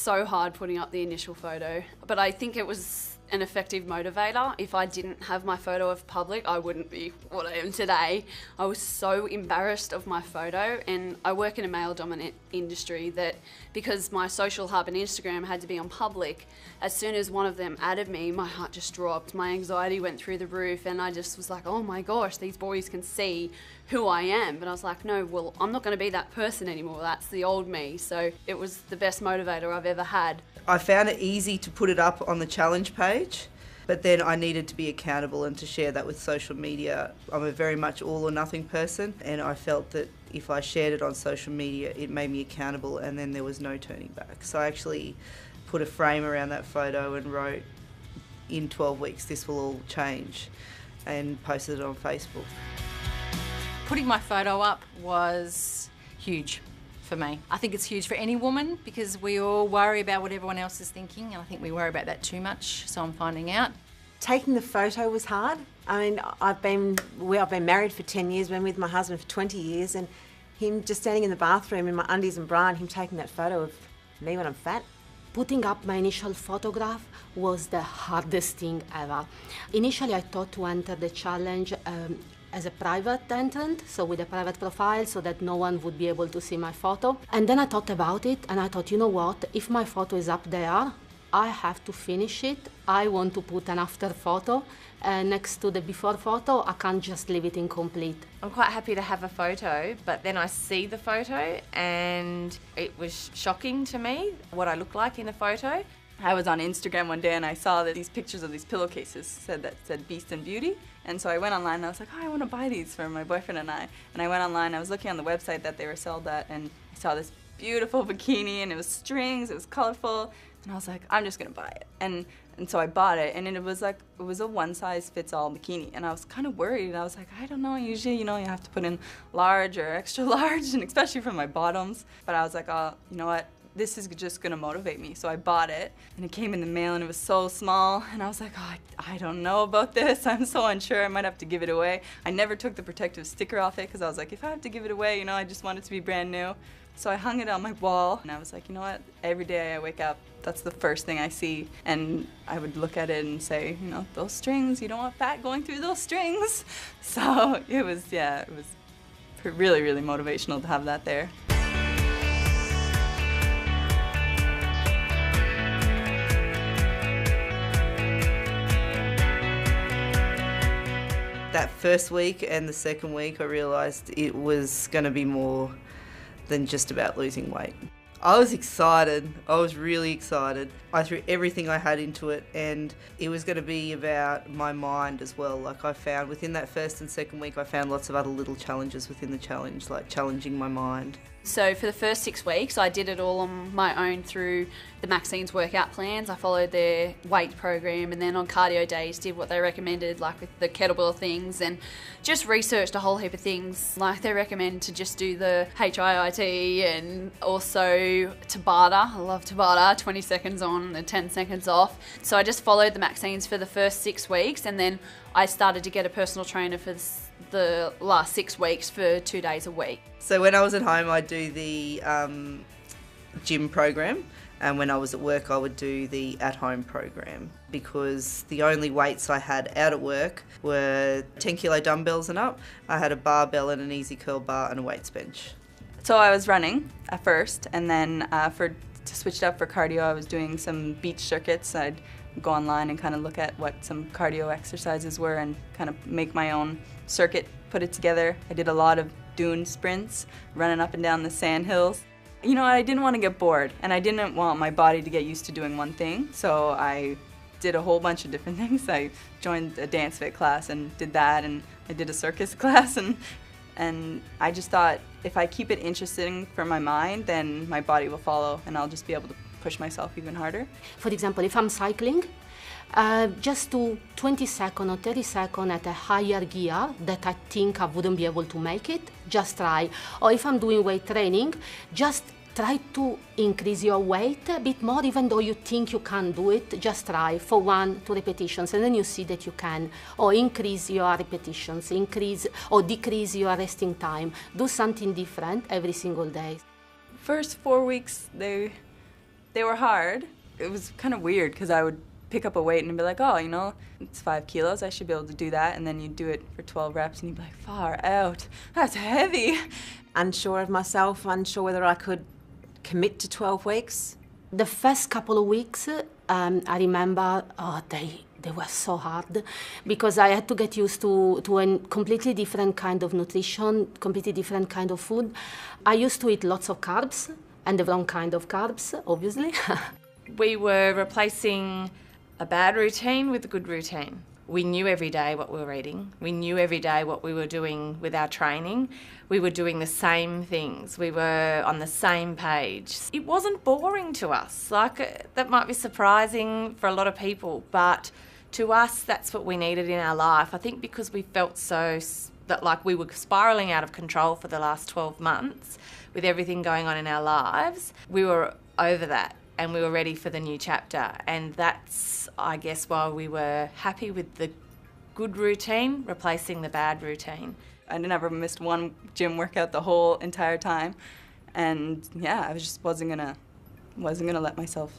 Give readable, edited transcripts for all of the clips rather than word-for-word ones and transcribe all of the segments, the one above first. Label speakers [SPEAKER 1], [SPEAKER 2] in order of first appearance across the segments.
[SPEAKER 1] so hard putting up the initial photo, but I think it was an effective motivator. If I didn't have my photo of public, I wouldn't be what I am today. I was so embarrassed of my photo, and I work in a male-dominant industry that because my social hub and Instagram had to be on public, as soon as one of them added me, my heart just dropped. My anxiety went through the roof, and I just was like, oh my gosh, these boys can see who I am. But I was like, no, well, I'm not going to be that person anymore. That's the old me. So it was the best motivator I've ever had.
[SPEAKER 2] I found it easy to put it up on the challenge page, but then I needed to be accountable and to share that with social media. I'm a very much all or nothing person, and I felt that if I shared it on social media, it made me accountable, and then there was no turning back. So I actually put a frame around that photo and wrote, in 12 weeks this will all change, and posted it on Facebook.
[SPEAKER 3] Putting my photo up was huge for me. I think it's huge for any woman because we all worry about what everyone else is thinking, and I think we worry about that too much, so I'm finding out.
[SPEAKER 4] Taking the photo was hard. I mean, I've been married for 10 years, been with my husband for 20 years, and him just standing in the bathroom in my undies and bra and him taking that photo of me when I'm fat.
[SPEAKER 5] Putting up my initial photograph was the hardest thing ever. Initially, I thought to enter the challenge as a private entrant, so with a private profile, so that no one would be able to see my photo. And then I thought about it, and I thought, you know what, if my photo is up there, I have to finish it. I want to put an after photo next to the before photo. I can't just leave it incomplete.
[SPEAKER 6] I'm quite happy to have a photo, but then I see the photo and it was shocking to me what I looked like in the photo. I was on Instagram one day and I saw that these pictures of these pillowcases said Beast and Beauty. And so I went online and I was like, oh, I want to buy these for my boyfriend and I. And I went online, I was looking on the website that they were sold at, and I saw this beautiful bikini, and it was strings, it was colorful, and I was like, I'm just gonna buy it. And so I bought it, and it was a one-size-fits-all bikini, and I was kind of worried, and I was like, I don't know, usually, you have to put in large or extra large, and especially for my bottoms. But I was like, oh, you know what? This is just gonna motivate me. So I bought it, and it came in the mail, and it was so small, and I was like, oh, I don't know about this. I'm so unsure. I might have to give it away. I never took the protective sticker off it because I was like, if I have to give it away, I just want it to be brand new. So I hung it on my wall, and I was like, you know what? Every day I wake up, that's the first thing I see, and I would look at it and say, those strings, you don't want fat going through those strings. So it was really, really motivational to have that there.
[SPEAKER 2] That first week and the second week, I realised it was going to be more than just about losing weight. I was excited. I was really excited. I threw everything I had into it, and it was going to be about my mind as well. Like, I found within that first and second week, I found lots of other little challenges within the challenge, like challenging my mind.
[SPEAKER 1] So for the first 6 weeks, I did it all on my own through the Maxine's workout plans. I followed their weight program, and then on cardio days did what they recommended, like with the kettlebell things, and just researched a whole heap of things. Like, they recommend to just do the HIIT and also Tabata. I love Tabata, 20 seconds on and 10 seconds off. So I just followed the Maxine's for the first 6 weeks, and then I started to get a personal trainer for the last 6 weeks for 2 days a week.
[SPEAKER 2] So when I was at home, I'd do the gym program, and when I was at work, I would do the at-home program, because the only weights I had out at work were 10 kilo dumbbells and up. I had a barbell and an easy curl bar and a weights bench.
[SPEAKER 6] So I was running at first, and then to switch it up for cardio, I was doing some beach circuits. I'd go online and kind of look at what some cardio exercises were and kind of make my own circuit, put it together. I did a lot of dune sprints, running up and down the sand hills. I didn't want to get bored, and I didn't want my body to get used to doing one thing, so I did a whole bunch of different things. I joined a dance fit class and did that, and I did a circus class, and I just thought, if I keep it interesting for my mind, then my body will follow, and I'll just be able to push myself even harder.
[SPEAKER 5] For example, if I'm cycling, just do 20 seconds or 30 seconds at a higher gear that I think I wouldn't be able to make it, just try. Or if I'm doing weight training, just try to increase your weight a bit more, even though you think you can't do it, just try for 1 to 2 repetitions, and then you see that you can. Or increase your repetitions, increase or decrease your resting time. Do something different every single day.
[SPEAKER 6] First 4 weeks, they They were hard. It was kind of weird because I would pick up a weight and be like, oh, you know, it's 5 kilos, I should be able to do that. And then you'd do it for 12 reps and you'd be like, far out, that's heavy.
[SPEAKER 4] Unsure of myself, unsure whether I could commit to 12 weeks.
[SPEAKER 5] The first couple of weeks, I remember, they were so hard because I had to get used to a completely different kind of nutrition, completely different kind of food. I used to eat lots of carbs and the wrong kind of carbs, obviously.
[SPEAKER 6] We were replacing a bad routine with a good routine. We knew every day what we were eating. We knew every day what we were doing with our training. We were doing the same things. We were on the same page. It wasn't boring to us. Like, that might be surprising for a lot of people, but to us, that's what we needed in our life. I think because we felt that like we were spiralling out of control for the last 12 months with everything going on in our lives, we were over that. And we were ready for the new chapter. And that's, I guess, why we were happy with the good routine replacing the bad routine. I never missed one gym workout the whole entire time. And yeah, I just wasn't gonna let myself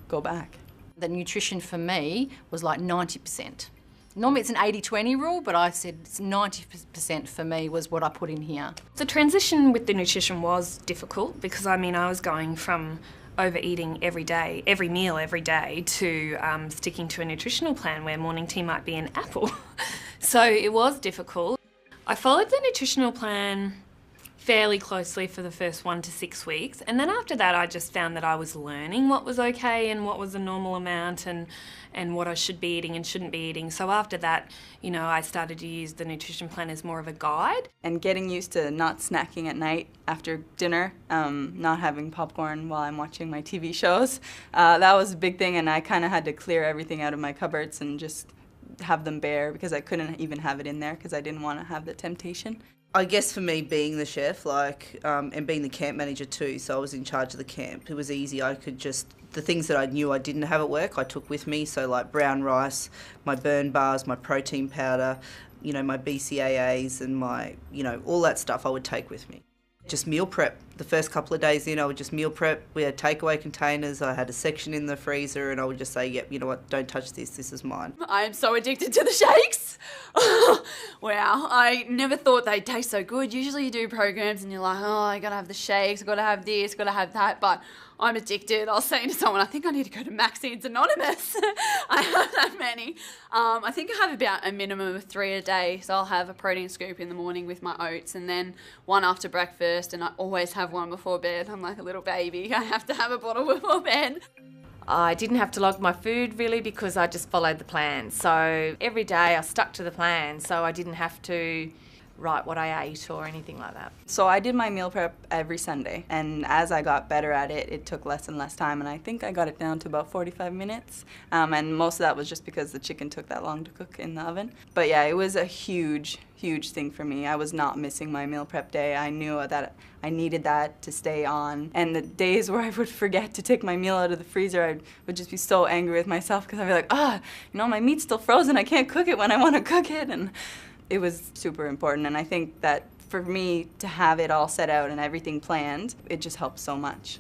[SPEAKER 6] go back.
[SPEAKER 3] The nutrition for me was like 90%. Normally it's an 80-20 rule, but I said it's 90% for me was what I put in here.
[SPEAKER 7] The transition with the nutrition was difficult because, I mean, I was going from overeating every day, every meal every day, to sticking to a nutritional plan where morning tea might be an apple. So it was difficult. I followed the nutritional plan fairly closely for the first 1 to 6 weeks, and then after that I just found that I was learning what was okay and what was a normal amount and what I should be eating and shouldn't be eating. So after that, you know, I started to use the nutrition plan as more of a guide.
[SPEAKER 6] And getting used to not snacking at night after dinner, not having popcorn while I'm watching my TV shows, that was a big thing, and I kind of had to clear everything out of my cupboards and just have them bare because I couldn't even have it in there because I didn't want to have the temptation.
[SPEAKER 2] I guess for me, being the chef, and being the camp manager too, so I was in charge of the camp, it was easy. I could the things that I knew I didn't have at work, I took with me. So like brown rice, my burn bars, my protein powder, you know, my BCAAs and my, you know, all that stuff I would take with me. Just meal prep. The first couple of days in, I would just meal prep. We had takeaway containers. I had a section in the freezer and I would just say, yep, you know what, don't touch this. This is mine.
[SPEAKER 1] I am so addicted to the shakes. Wow, I never thought they'd taste so good. Usually you do programs and you're like, oh, I gotta have the shakes, gotta have this, gotta have that, but I'm addicted. I was saying to someone, I think I need to go to Maxine's Anonymous. I have that many. I think I have about a minimum of 3 a day. So I'll have a protein scoop in the morning with my oats and then one after breakfast, and I always have one before bed. I'm like a little baby. I have to have a bottle before bed.
[SPEAKER 6] I didn't have to log my food really because I just followed the plan. So every day I stuck to the plan, so I didn't have to write what I ate or anything like that. So I did my meal prep every Sunday, and as I got better at it, it took less and less time, and I think I got it down to about 45 minutes. And most of that was just because the chicken took that long to cook in the oven. But yeah, it was a huge thing for me. I was not missing my meal prep day. I knew that I needed that to stay on. And the days where I would forget to take my meal out of the freezer, I would just be so angry with myself because I'd be like, you know, my meat's still frozen. I can't cook it when I want to cook it. And it was super important. And I think that for me to have it all set out and everything planned, it just helped so much.